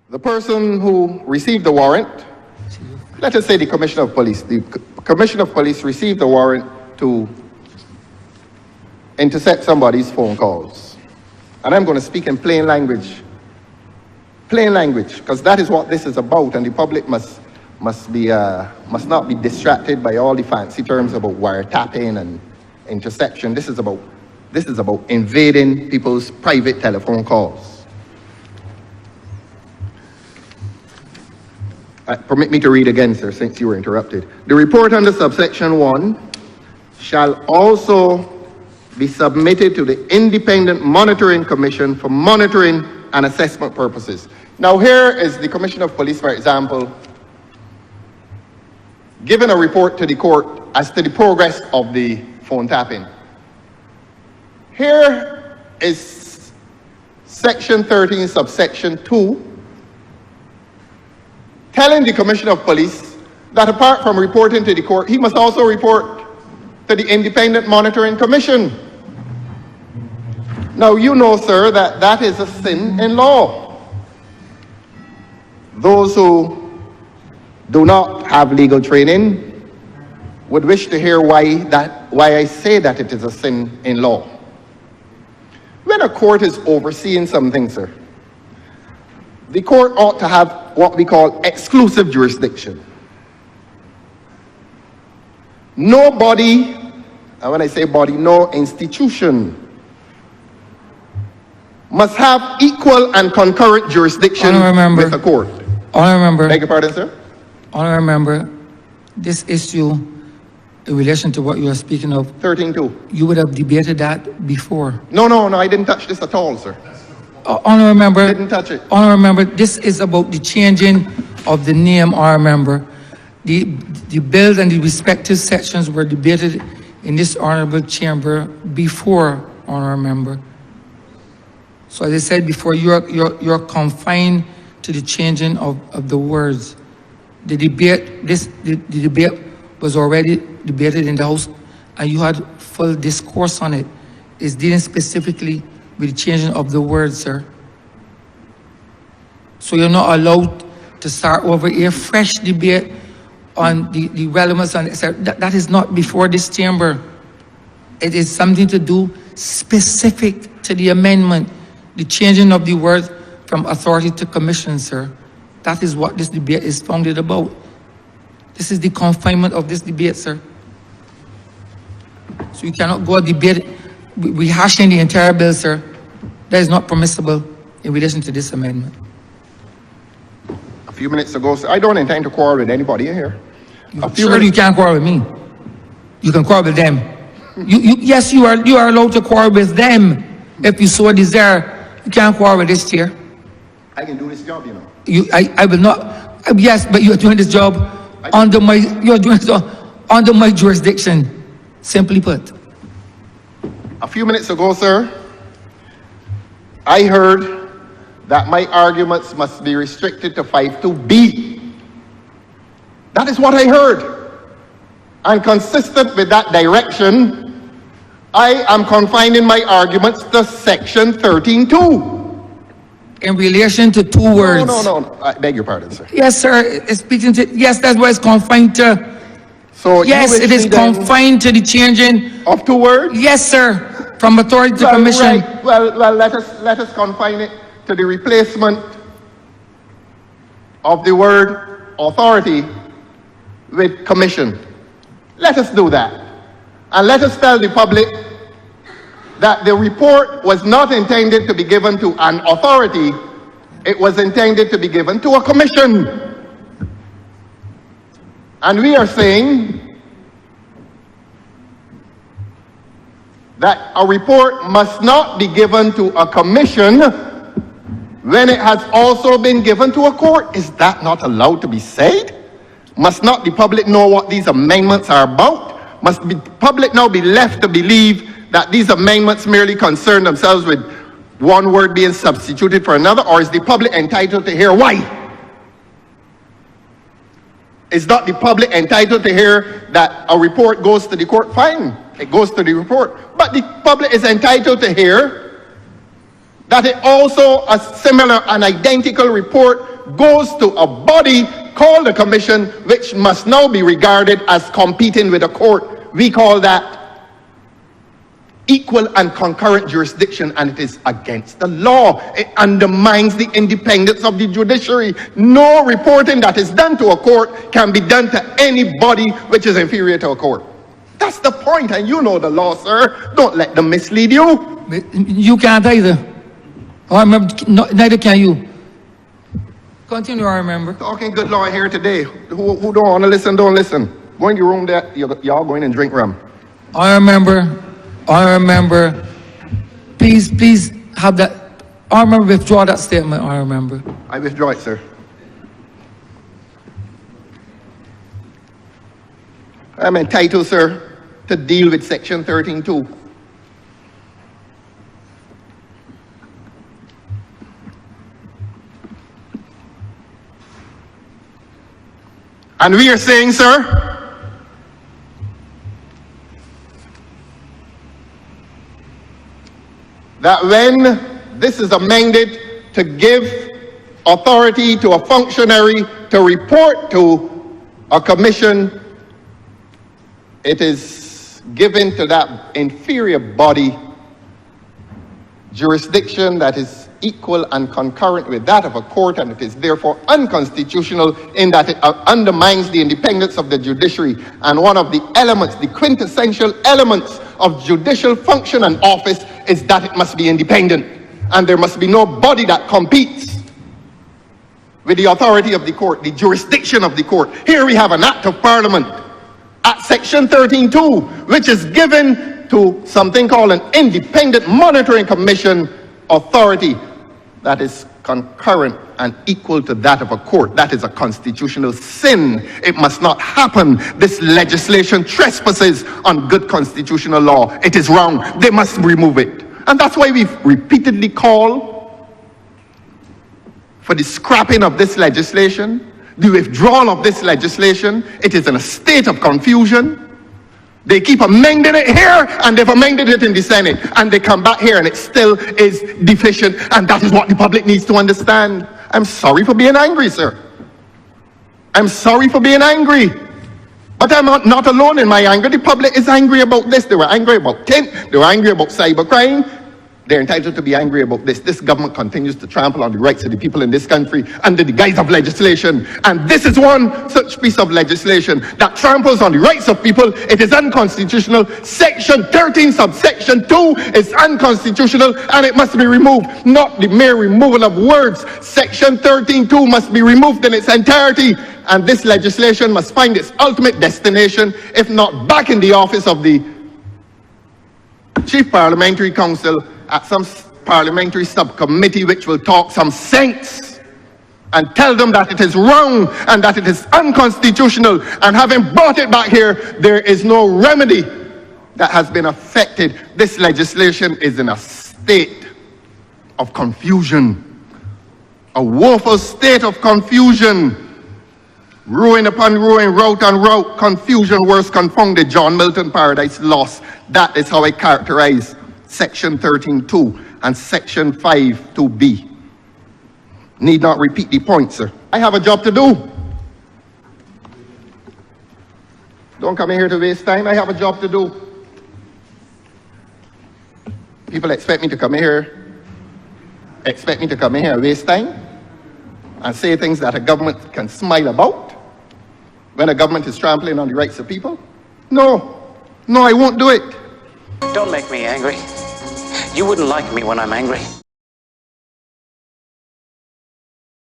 The person who received the warrant, let us say the Commissioner of Police. The Commissioner of Police received the warrant to intercept somebody's phone calls. And I'm going to speak in plain language. Plain language, because that is what this is about, and the public must not be distracted by all the fancy terms about wiretapping and interception. This is about invading people's private telephone calls. Permit me to read again, sir, since you were interrupted. The report under subsection 1 shall also be submitted to the Independent Monitoring Commission for monitoring and assessment purposes. Now here is the Commissioner of Police, for example, giving a report to the court as to the progress of the phone tapping. Here is section 13, subsection 2, telling the Commissioner of Police that apart from reporting to the court, he must also report to the Independent Monitoring Commission. Now, you know, sir, that that is a sin in law. Those who do not have legal training would wish to hear why I say that it is a sin in law. When a court is overseeing something, sir, the court ought to have what we call exclusive jurisdiction. No body, and when I say body, no institution, must have equal and concurrent jurisdiction with the court. Beg your pardon, sir? Honourable Member, this issue in relation to what you are speaking of, 13.2. You would have debated that before. No, I didn't touch this at all, sir. Honourable Member, Didn't touch it. Honourable Member, this is about the changing of the name, Honourable Member. The bills and the respective sections were debated in this honourable chamber before, Honourable Member. So as I said before, you're confined to the changing of the words. The debate was already debated in the House, and you had full discourse on it. It's dealing specifically with the changing of the words, sir. So you're not allowed to start over a fresh debate on the relevance on it, sir. That is not before this chamber. It is something to do specific to the amendment, the changing of the words from authority to commission, sir. That is what this debate is founded about. This is the confinement of this debate, sir. So you cannot go debate rehashing the entire bill, sir. That is not permissible in relation to this amendment. A few minutes ago, sir, I don't intend to quarrel with anybody in here. You can't quarrel with me. You can quarrel with them. Yes, you are allowed to quarrel with them if you so desire. You can't quarrel with this chair. I can do this job, you know. I will not. Yes, but you're doing this job under my jurisdiction. Simply put. A few minutes ago, sir, I heard that my arguments must be restricted to 5.2b. That is what I heard. And consistent with that direction, I am confining my arguments to section 13.2. In relation to two words. No. I beg your pardon, sir. Yes, sir. It's speaking to, yes, that's what it's confined to. So yes, it is confined to the changing of two words? Yes, sir. From authority to commission. Right. Well, let us confine it to the replacement of the word authority with commission. Let us do that. And let us tell the public that the report was not intended to be given to an authority. It was intended to be given to a commission. And we are saying that a report must not be given to a commission when it has also been given to a court. Is that not allowed to be said? Must not the public know what these amendments are about? Must the public now be left to believe that these amendments merely concern themselves with one word being substituted for another, or is the public entitled to hear why? Is not the public entitled to hear that a report goes to the court? Fine, it goes to the report. But the public is entitled to hear that it also, a similar, an identical report goes to a body called a commission, which must now be regarded as competing with a court. We call that equal and concurrent jurisdiction, and it is against the law. It undermines the independence of the judiciary. No reporting that is done to a court can be done to any body which is inferior to a court. That's the point, and you know the law, sir. Don't let them mislead you. You can't either. I remember, neither can you. Continue, I remember. Talking good law here today. Who don't want to listen, don't listen. Go in your room there, y'all go in and drink rum. I remember. Please have that. I remember, withdraw that statement. I remember. I withdraw it, sir. I'm entitled, sir, to deal with section 13.2. And we are saying, sir, that when this is amended to give authority to a functionary to report to a commission, it is given to that inferior body jurisdiction that is equal and concurrent with that of a court, and it is therefore unconstitutional in that it undermines the independence of the judiciary. And one of the elements, the quintessential elements of judicial function and office, is that it must be independent, and there must be no body that competes with the authority of the court, the jurisdiction of the court. Here we have an act of parliament at section 13.2, which is given to something called an independent monitoring commission authority that is concurrent and equal to that of a court. That is a constitutional sin. It must not happen. This legislation trespasses on good constitutional law. It is wrong. They must remove it. And that's why we've repeatedly called for the scrapping of this legislation, the withdrawal of this legislation. It is in a state of confusion. They keep amending it here, and they've amended it in the Senate, and they come back here and it still is deficient, and that is what the public needs to understand. I'm sorry for being angry, sir. I'm sorry for being angry. But I'm not alone in my anger. The public is angry about this. They were angry about Kent. They were angry about cybercrime. They're entitled to be angry about this. This government continues to trample on the rights of the people in this country under the guise of legislation. And this is one such piece of legislation that tramples on the rights of people. It is unconstitutional. Section 13, subsection 2 is unconstitutional, and it must be removed. Not the mere removal of words. Section 13.2 must be removed in its entirety. And this legislation must find its ultimate destination, if not back in the office of the Chief Parliamentary Council, at some parliamentary subcommittee which will talk some sense and tell them that it is wrong and that it is unconstitutional. And having brought it back here, there is no remedy that has been affected. This legislation is in a state of confusion, a woeful state of confusion. Ruin upon ruin, route on route, confusion worse confounded, John Milton Paradise Lost. That is how I characterize section 13.2 and section 5.2b. Need not repeat the point, sir. I have a job to do. Don't come in here to waste time. I have a job to do. People expect me to come in here, and waste time and say things that a government can smile about when a government is trampling on the rights of people. No, I won't do it. Don't make me angry. You wouldn't like me when I'm angry.